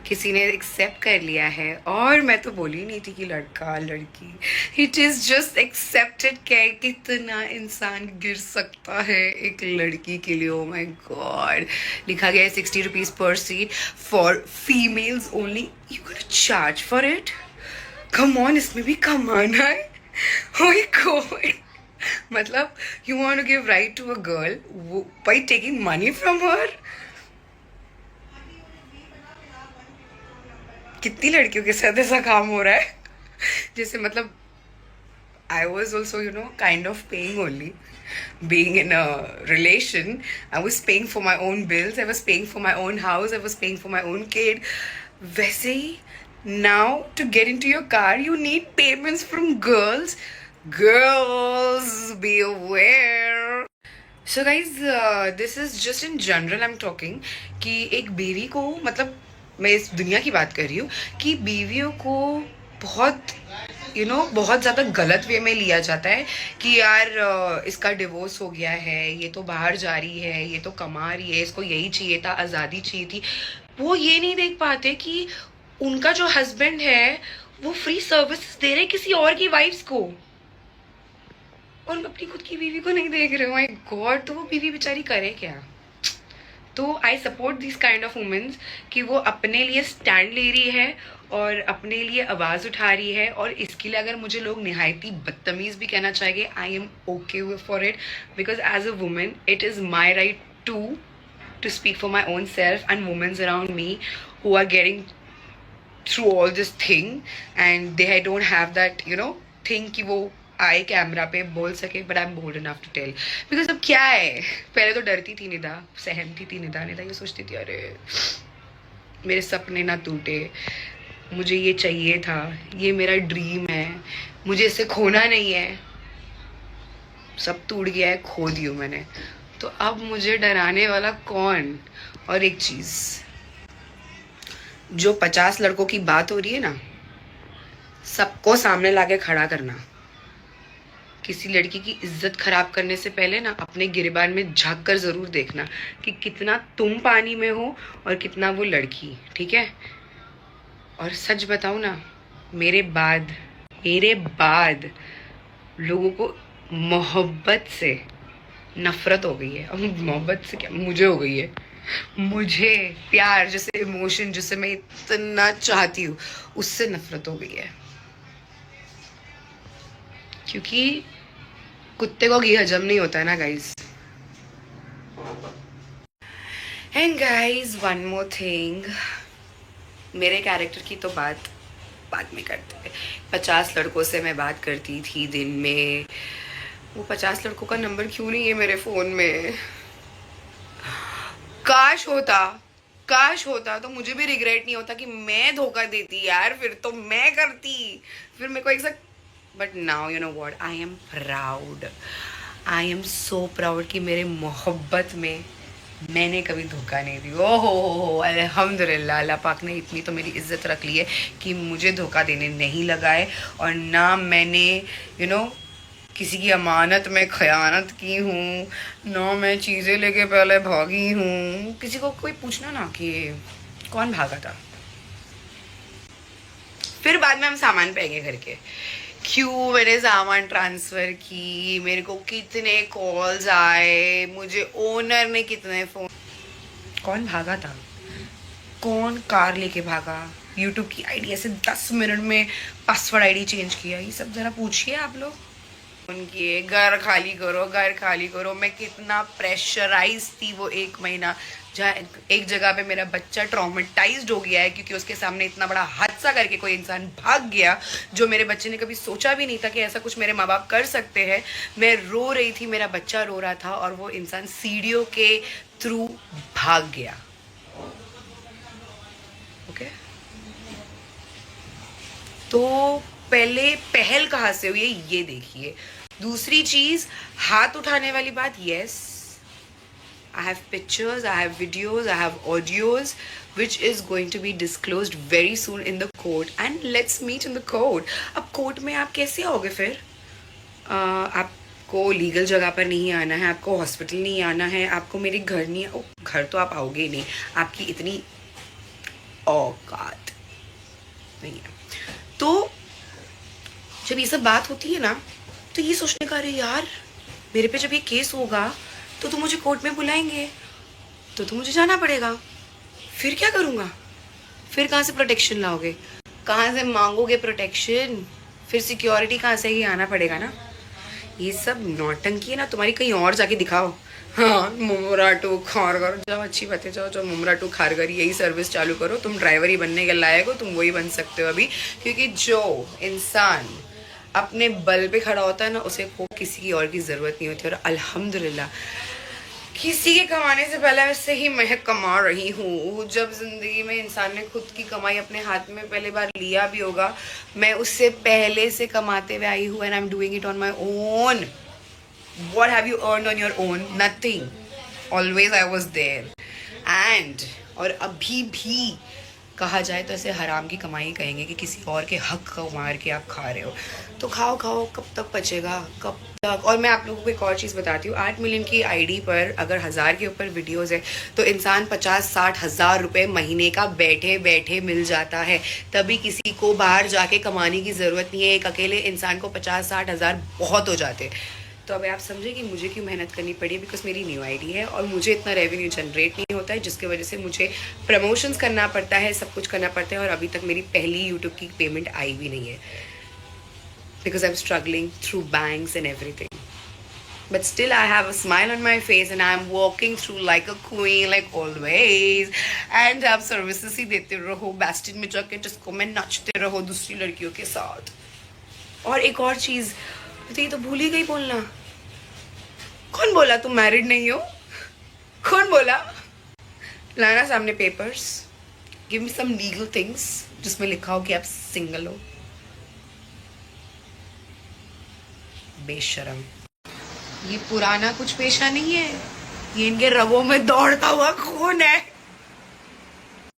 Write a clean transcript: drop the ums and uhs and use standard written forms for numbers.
किसी ने एक्सेप्ट कर लिया है। और मैं तो बोली नहीं थी कि लड़का लड़की, इट इज़ जस्ट एक्सेप्टेड। क्या कितना इंसान गिर सकता है एक लड़की के लिए। ओ माय गॉड, लिखा गया है 60 रुपीज़ पर seat for females only. You got charge for it? Come on, इसमें भी कमाना है। Oh my God. मतलब you want to give right to a girl by taking money from her? कितनी लड़कियों के साथ ऐसा काम हो रहा है? जैसे मतलब I was also, kind of paying only. Being in a relation, I was paying for my own bills, I was paying for my own house, I was paying for my own kid. वैसे ही now to get into your car, you need payments from girls. Girls, be aware. So guys, this is just in general I'm talking कि एक बीवी को, मतलब मैं इस दुनिया की बात कर रही हूँ कि बीवियों को बहुत बहुत ज़्यादा गलत वे में लिया जाता है कि यार इसका डिवोर्स हो गया है, ये तो बाहर जा रही है, ये तो कमा रही है, इसको यही चाहिए था, आज़ादी चाहिए थी। वो ये नहीं देख पाते कि उनका जो हस्बैंड है वो फ्री सर्विस दे रहे किसी और की वाइफ्स को, और अपनी खुद की बीवी को नहीं देख रहे। माय गॉड, तो वो बीवी बेचारी करे क्या? तो I support this kind of womens कि वो अपने लिए स्टैंड ले रही है और अपने लिए आवाज़ उठा रही है। और इसके लिए अगर मुझे लोग निहायती बदतमीज़ भी कहना चाहेंगे, I am okay for it, because as a women it is my right to speak for my own self and women around me who are getting through all this thing and they don't have that thing कि वो आए camera पे बोल सके, but I am bold enough to tell. Because अब क्या है, पहले तो डरती थी निदा, सहमती थी निदा ये सोचती थी अरे मेरे सपने ना टूटे, मुझे ये चाहिए था, ये मेरा ड्रीम है, मुझे इसे खोना नहीं है, सब टूट गया है, खो दी हूँ मैंने, तो अब मुझे डराने वाला कौन? और एक चीज, जो 50 लड़कों की बात हो रही है ना, सबको सामने लाके खड़ा करना। किसी लड़की की इज्जत खराब करने से पहले ना अपने गिरबान में झांक कर जरूर देखना कि कितना तुम पानी में हो और कितना वो लड़की, ठीक है? और सच बताऊं ना, मेरे बाद लोगों को मोहब्बत से नफरत हो गई है। अब मोहब्बत से क्या, मुझे हो गई है। मुझे प्यार जैसे इमोशन जिसे मैं इतना चाहती हूँ उससे नफरत हो गई है, क्योंकि कुत्ते को घी हजम नहीं होता है ना guys. And guys one more thing, मेरे कैरेक्टर की तो बात बाद में करते हैं। 50 लड़कों से मैं बात करती थी दिन में, वो 50 लड़कों का नंबर क्यों नहीं है मेरे फोन में? काश होता तो मुझे भी रिग्रेट नहीं होता कि मैं धोखा देती यार, फिर तो मैं करती, फिर मेरे को एक साथ। But now you know what, I am proud, I am so proud कि मेरे मोहब्बत में मैंने कभी धोखा नहीं दी। हो अल्हम्दुलिल्लाह, अल्लाह पाक ने इतनी तो मेरी इज्जत रख ली है कि मुझे धोखा देने नहीं लगा है, और ना मैंने किसी की अमानत में खयानत की हूँ, ना मैं चीज़ें लेके पहले भागी हूँ। किसी को कोई पूछना ना कि कौन भागा था, फिर बाद में हम सामान पाएंगे घर के, क्यों मैंने सामान ट्रांसफ़र की, मेरे को कितने कॉल्स आए, मुझे ओनर ने कितने फ़ोन, कौन भागा था, कौन कार लेके भागा, यूट्यूब की आईडी ऐसे 10 मिनट में पासवर्ड आईडी चेंज किया, ये सब ज़रा पूछिए आप लोग। उनकी घर खाली करो, मैं कितना प्रेशराइज थी वो 1 महीना, जहाँ एक जगह पे मेरा बच्चा ट्रॉमेटाइज्ड हो गया है क्योंकि उसके सामने इतना बड़ा हादसा करके कोई इंसान भाग गया, जो मेरे बच्चे ने कभी सोचा भी नहीं था कि ऐसा कुछ मेरे माँ बाप कर सकते हैं। मैं रो रही थी, मेरा बच्चा रो रहा था, और वो इंसान सीढ़ियों के थ्रू भाग गया। ओके, तो पहले पहल कहाँ से हुई है ये देखिए। दूसरी चीज, हाथ उठाने वाली बात, yes I have pictures, I have videos, I have audios which is going to be disclosed very soon in the court, and let's meet in the court. अब कोर्ट में आप कैसे आओगे फिर? आपको लीगल जगह पर नहीं आना है, आपको हॉस्पिटल नहीं आना है, आपको मेरे घर नहीं, घर तो आप आओगे ही नहीं, आपकी इतनी औकात नहीं है। तो जब ये सब बात होती है ना, तो ये सोचने का, अरे यार मेरे पे जब ये केस होगा तो मुझे कोर्ट में बुलाएंगे, तो मुझे जाना पड़ेगा, फिर क्या करूँगा? फिर कहाँ से प्रोटेक्शन लाओगे, कहाँ से मांगोगे प्रोटेक्शन? फिर सिक्योरिटी कहाँ से ही आना पड़ेगा ना। ये सब नौटंकी है ना तुम्हारी, कहीं और जाके दिखाओ। हाँ, मुमराटू खारगर जाओ, अच्छी बात है, जाओ जाओ मुमराटू खारगर यही सर्विस चालू करो। तुम ड्राइवर ही बनने के लायक हो, तुम वही बन सकते हो अभी, क्योंकि जो इंसान अपने बल पे खड़ा होता है ना, उसे को किसी की और की ज़रूरत नहीं होती। और अल्हम्दुलिल्लाह किसी के कमाने से पहले से ही मैं कमा रही हूँ। जब ज़िंदगी में इंसान ने खुद की कमाई अपने हाथ में पहले बार लिया भी होगा, मैं उससे पहले से कमाते हुए आई हूँ, and I am doing it on my own. What have you earned on your own? Nothing. Always I was there. And और अभी भी कहा जाए तो ऐसे हराम की कमाई कहेंगे कि किसी और के हक को मार के आप खा रहे हो। तो खाओ खाओ, कब तक बचेगा, कब तक? और मैं आप लोगों को एक और चीज़ बताती हूँ, 8 मिलियन की आईडी पर अगर 1000 के ऊपर वीडियोस है तो इंसान 50-60 हज़ार रुपये महीने का बैठे बैठे मिल जाता है। तभी किसी को बाहर जाके कमाने की ज़रूरत नहीं है। एक अकेले इंसान को 50-60 हज़ार बहुत हो जाते। तो अब आप समझे कि मुझे क्यों मेहनत करनी पड़ी, बिकॉज मेरी न्यू आईडी है और मुझे इतना रेवेन्यू जनरेट नहीं होता है, जिसकी वजह से मुझे प्रमोशंस करना पड़ता है, सब कुछ करना पड़ता है। और अभी तक मेरी पहली यूट्यूब की पेमेंट आई भी नहीं है, because I am struggling through banks and everything. But still I have a smile on my face and I'm walking through like a queen, like always. And आप सर्विसेज ही देते रहो, बेस्टिन में जाके जिसको मैं नाचते रहो दूसरी लड़कियों के साथ। और एक और चीज़ तो ये तो भूल ही गई बोलना, कौन बोला तुम मैरिड नहीं हो? कौन बोला? लाना सामने papers, give me some legal things जिसमें लिखा हो कि आप सिंगल हो। बेशरम, ये पुराना कुछ पेशा नहीं है, ये इनके रगों में दौड़ता हुआ खून है।